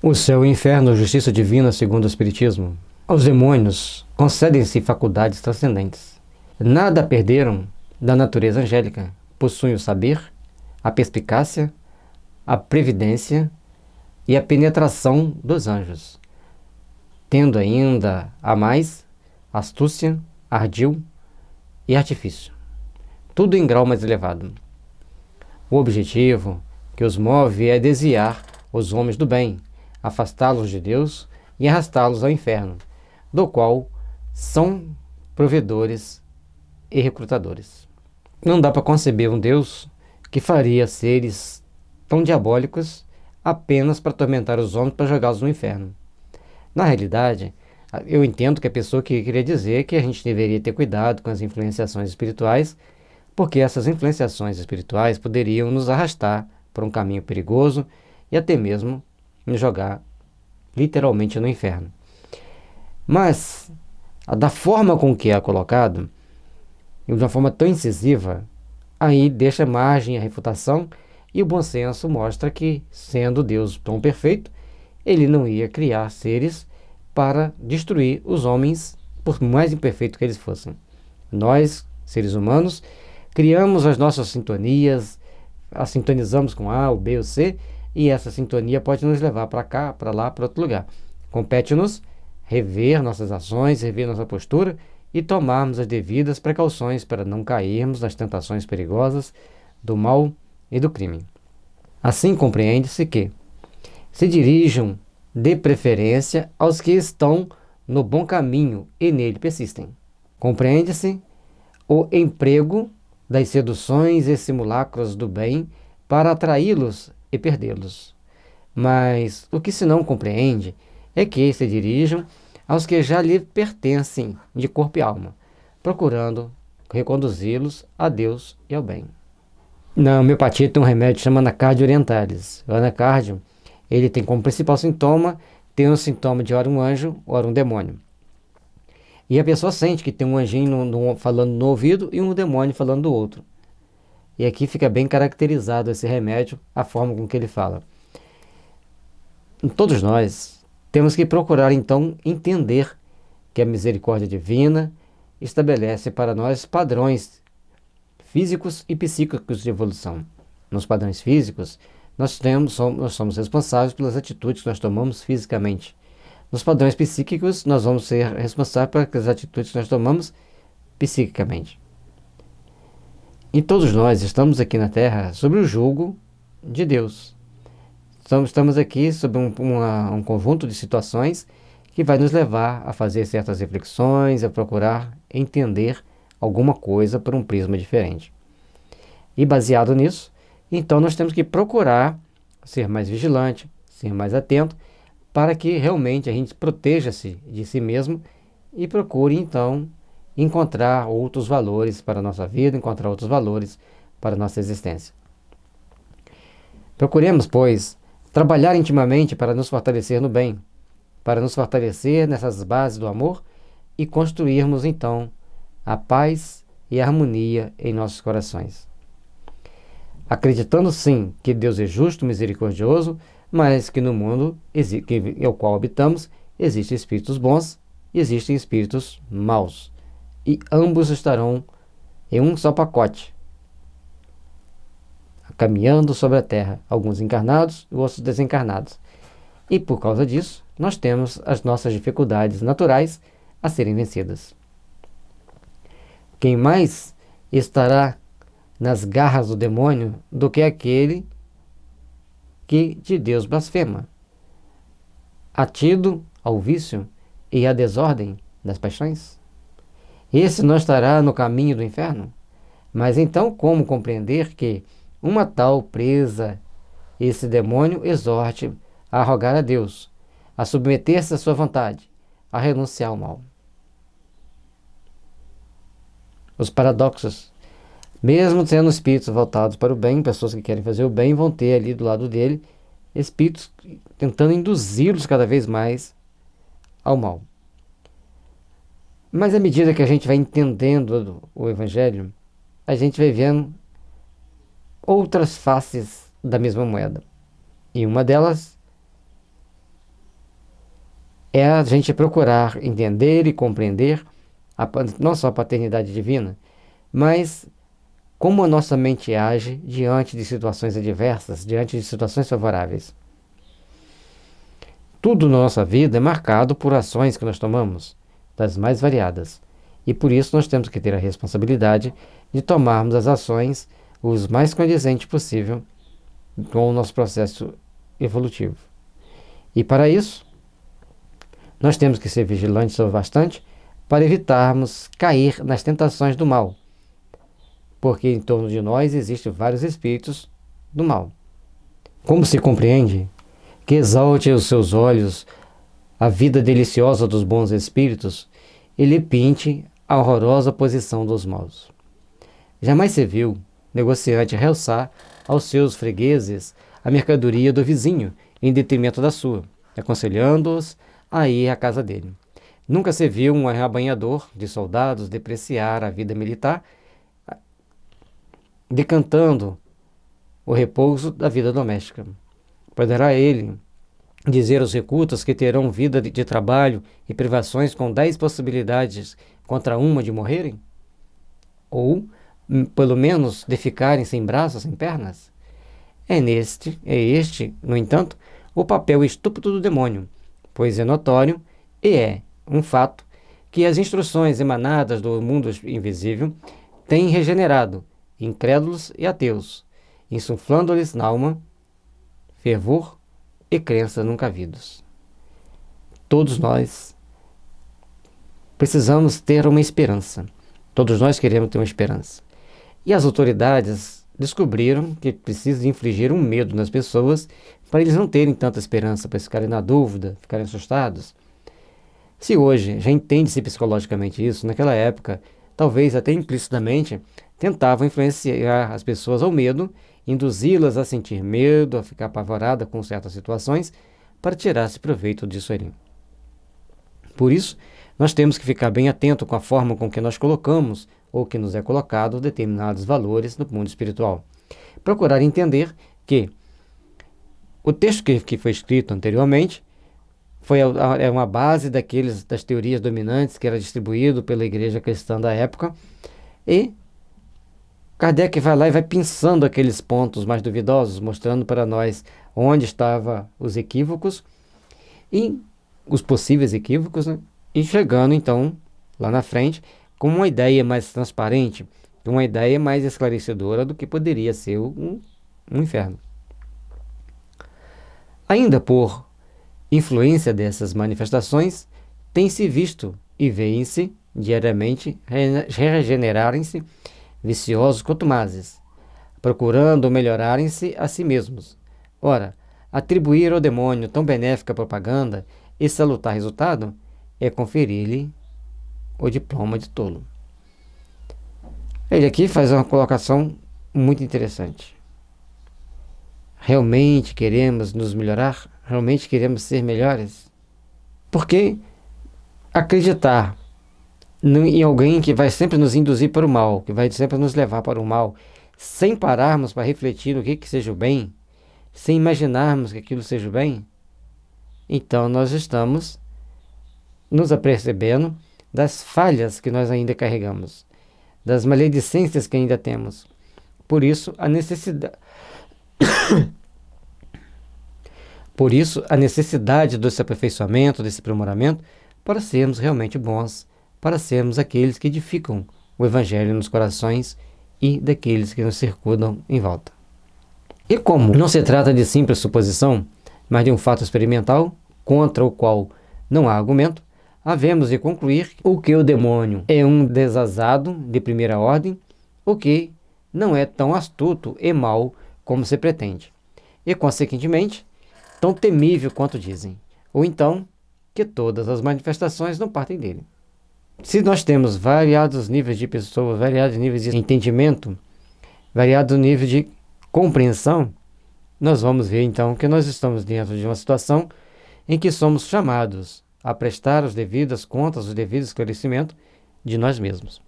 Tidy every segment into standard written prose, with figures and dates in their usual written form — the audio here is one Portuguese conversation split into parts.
O céu e o inferno, justiça divina segundo o Espiritismo. Aos demônios concedem-se faculdades transcendentes. Nada perderam da natureza angélica. Possuem o saber, a perspicácia, a previdência e a penetração dos anjos, tendo ainda a mais astúcia, ardil e artifício, tudo em grau mais elevado. O objetivo que os move é desviar os homens do bem, afastá-los de Deus e arrastá-los ao inferno, do qual são provedores e recrutadores. Não dá para conceber um Deus que faria seres tão diabólicos apenas para atormentar os homens, para jogá-los no inferno. Na realidade, eu entendo que a pessoa que queria dizer que a gente deveria ter cuidado com as influenciações espirituais, porque essas influenciações espirituais poderiam nos arrastar por um caminho perigoso e até mesmo nos jogar literalmente no inferno. Mas, da forma com que é colocado, e de uma forma tão incisiva, aí deixa margem à refutação, e o bom senso mostra que, sendo Deus tão perfeito, ele não ia criar seres para destruir os homens, por mais imperfeitos que eles fossem. Nós, seres humanos, criamos as nossas sintonias, as sintonizamos com A, o B ou C, e essa sintonia pode nos levar para cá, para lá, para outro lugar. Compete-nos rever nossas ações, rever nossa postura e tomarmos as devidas precauções para não cairmos nas tentações perigosas do mal e do crime. Assim compreende-se que se dirijam de preferência aos que estão no bom caminho e nele persistem. Compreende-se o emprego das seduções e simulacros do bem para atraí-los e perdê-los. Mas o que se não compreende é que se dirijam aos que já lhe pertencem de corpo e alma, procurando reconduzi-los a Deus e ao bem. Na homeopatia tem um remédio chamado Anacardio orientalis. O anacardio, ele tem como principal sintoma, tem um sintoma de ora um anjo, ora um demônio. E a pessoa sente que tem um anjinho falando no ouvido e um demônio falando do outro. E aqui fica bem caracterizado esse remédio, a forma com que ele fala. Todos nós temos que procurar então entender que a misericórdia divina estabelece para nós padrões físicos e psíquicos de evolução. Nos padrões físicos, nós somos responsáveis pelas atitudes que nós tomamos fisicamente. Nos padrões psíquicos, nós vamos ser responsáveis pelas atitudes que nós tomamos psiquicamente. E todos nós estamos aqui na Terra sob o jugo de Deus. Estamos aqui sob um conjunto de situações que vai nos levar a fazer certas reflexões, a procurar entender alguma coisa por um prisma diferente. E baseado nisso, então nós temos que procurar ser mais vigilante, ser mais atento, para que realmente a gente proteja-se de si mesmo e procure então encontrar outros valores para a nossa vida, encontrar outros valores para a nossa existência. Procuremos, pois, trabalhar intimamente para nos fortalecer no bem, para nos fortalecer nessas bases do amor e construirmos então a paz e a harmonia em nossos corações. Acreditando sim que Deus é justo, misericordioso, mas que no mundo o qual habitamos existem espíritos bons e existem espíritos maus. E ambos estarão em um só pacote, caminhando sobre a terra, alguns encarnados e outros desencarnados. E por causa disso, nós temos as nossas dificuldades naturais a serem vencidas. Quem mais estará nas garras do demônio do que aquele que de Deus blasfema, atido ao vício e à desordem das paixões? Esse não estará no caminho do inferno? Mas então como compreender que uma tal presa, esse demônio exorte a rogar a Deus, a submeter-se à sua vontade, a renunciar ao mal? Os paradoxos, mesmo sendo espíritos voltados para o bem, pessoas que querem fazer o bem, vão ter ali do lado dele espíritos tentando induzi-los cada vez mais ao mal. Mas à medida que a gente vai entendendo o Evangelho, a gente vai vendo outras faces da mesma moeda. E uma delas é a gente procurar entender e compreender não só a paternidade divina, mas como a nossa mente age diante de situações adversas, diante de situações favoráveis. Tudo na nossa vida é marcado por ações que nós tomamos, das mais variadas. E por isso nós temos que ter a responsabilidade de tomarmos as ações os mais condizentes possível com o nosso processo evolutivo. E para isso, nós temos que ser vigilantes o bastante para evitarmos cair nas tentações do mal, porque em torno de nós existem vários espíritos do mal. Como se compreende que exalte os seus olhos a vida deliciosa dos bons espíritos e lhe pinte a horrorosa posição dos maus? Jamais se viu negociante realçar aos seus fregueses a mercadoria do vizinho em detrimento da sua, aconselhando-os a ir à casa dele. Nunca se viu um arrabanhador de soldados depreciar a vida militar, decantando o repouso da vida doméstica. Poderá ele dizer aos recrutas que terão vida de trabalho e privações com 10 possibilidades contra uma de morrerem? Ou, pelo menos, de ficarem sem braços, sem pernas? É este, no entanto, o papel estúpido do demônio, pois é notório e é um fato que as instruções emanadas do mundo invisível têm regenerado incrédulos e ateus, insuflando-lhes na alma fervor e crenças nunca havidos. Todos nós precisamos ter uma esperança. Todos nós queremos ter uma esperança. E as autoridades descobriram que precisam infligir um medo nas pessoas para eles não terem tanta esperança, para eles ficarem na dúvida, ficarem assustados. Se hoje já entende-se psicologicamente isso, naquela época, talvez até implicitamente, tentavam influenciar as pessoas ao medo, induzi-las a sentir medo, a ficar apavorada com certas situações, para tirar-se proveito disso aí. Por isso, nós temos que ficar bem atento com a forma com que nós colocamos ou que nos é colocado determinados valores no mundo espiritual. Procurar entender que o texto que foi escrito anteriormente é uma base das teorias dominantes que era distribuído pela igreja cristã da época, e Kardec vai lá e vai pensando aqueles pontos mais duvidosos, mostrando para nós onde estavam os equívocos e os possíveis equívocos, né? E chegando então lá na frente com uma ideia mais transparente, uma ideia mais esclarecedora do que poderia ser um inferno. Ainda por influência dessas manifestações, tem-se visto e veem-se diariamente regenerarem-se viciosos contumazes, procurando melhorarem-se a si mesmos. Ora, atribuir ao demônio tão benéfica propaganda e salutar resultado é conferir-lhe o diploma de tolo. Ele aqui faz uma colocação muito interessante. Realmente queremos nos melhorar? Realmente queremos ser melhores? Porque acreditar em alguém que vai sempre nos induzir para o mal, que vai sempre nos levar para o mal, sem pararmos para refletir no que seja o bem, sem imaginarmos que aquilo seja o bem, então nós estamos nos apercebendo das falhas que nós ainda carregamos, das maledicências que ainda temos. Por isso, a necessidade desse aperfeiçoamento, desse aprimoramento, para sermos realmente bons, para sermos aqueles que edificam o Evangelho nos corações e daqueles que nos circundam em volta. E como não se trata de simples suposição, mas de um fato experimental, contra o qual não há argumento, havemos de concluir o que o demônio é um desasado de primeira ordem, o que não é tão astuto e mau como se pretende, e, consequentemente, tão temível quanto dizem, ou então que todas as manifestações não partem dele. Se nós temos variados níveis de pessoas, variados níveis de entendimento, variado nível de compreensão, nós vamos ver então que nós estamos dentro de uma situação em que somos chamados a prestar as devidas contas, os devidos esclarecimentos de nós mesmos.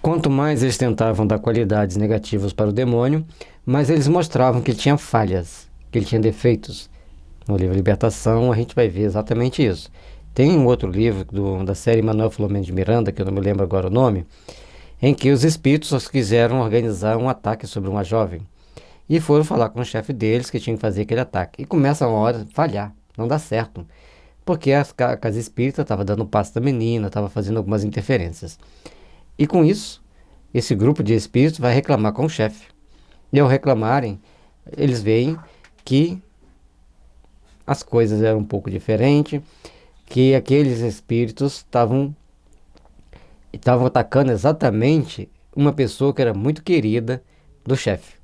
Quanto mais eles tentavam dar qualidades negativas para o demônio, mais eles mostravam que ele tinha falhas, que ele tinha defeitos, No livro Libertação, a gente vai ver exatamente isso. Tem um outro livro da série Manuel Filomeno de Miranda, que eu não me lembro agora o nome, em que os espíritos quiseram organizar um ataque sobre uma jovem. E foram falar com o chefe deles que tinha que fazer aquele ataque. E começa uma hora a falhar, não dá certo. Porque a casa espírita estava dando passo da menina, estava fazendo algumas interferências. E com isso, esse grupo de espíritos vai reclamar com o chefe. E ao reclamarem, eles veem que as coisas eram um pouco diferentes, que aqueles espíritos estavam atacando exatamente uma pessoa que era muito querida do chefe.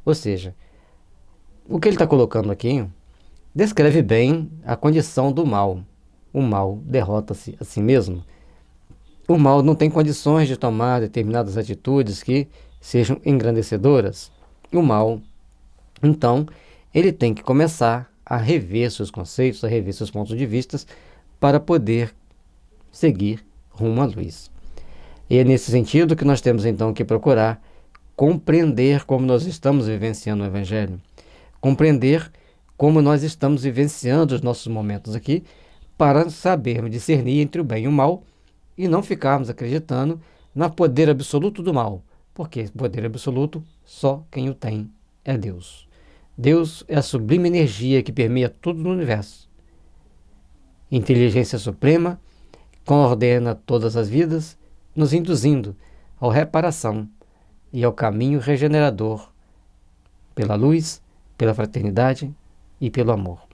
Ou seja, o que ele está colocando aqui descreve bem a condição do mal. O mal derrota-se a si mesmo. O mal não tem condições de tomar determinadas atitudes que sejam engrandecedoras. O mal, então, ele tem que começar a rever seus conceitos, a rever seus pontos de vista para poder seguir rumo à luz. E é nesse sentido que nós temos então que procurar compreender como nós estamos vivenciando o Evangelho, compreender como nós estamos vivenciando os nossos momentos aqui, para sabermos discernir entre o bem e o mal e não ficarmos acreditando no poder absoluto do mal, porque poder absoluto só quem o tem é Deus. Deus é a sublime energia que permeia tudo no universo. Inteligência suprema, coordena todas as vidas, nos induzindo à reparação e ao caminho regenerador pela luz, pela fraternidade e pelo amor.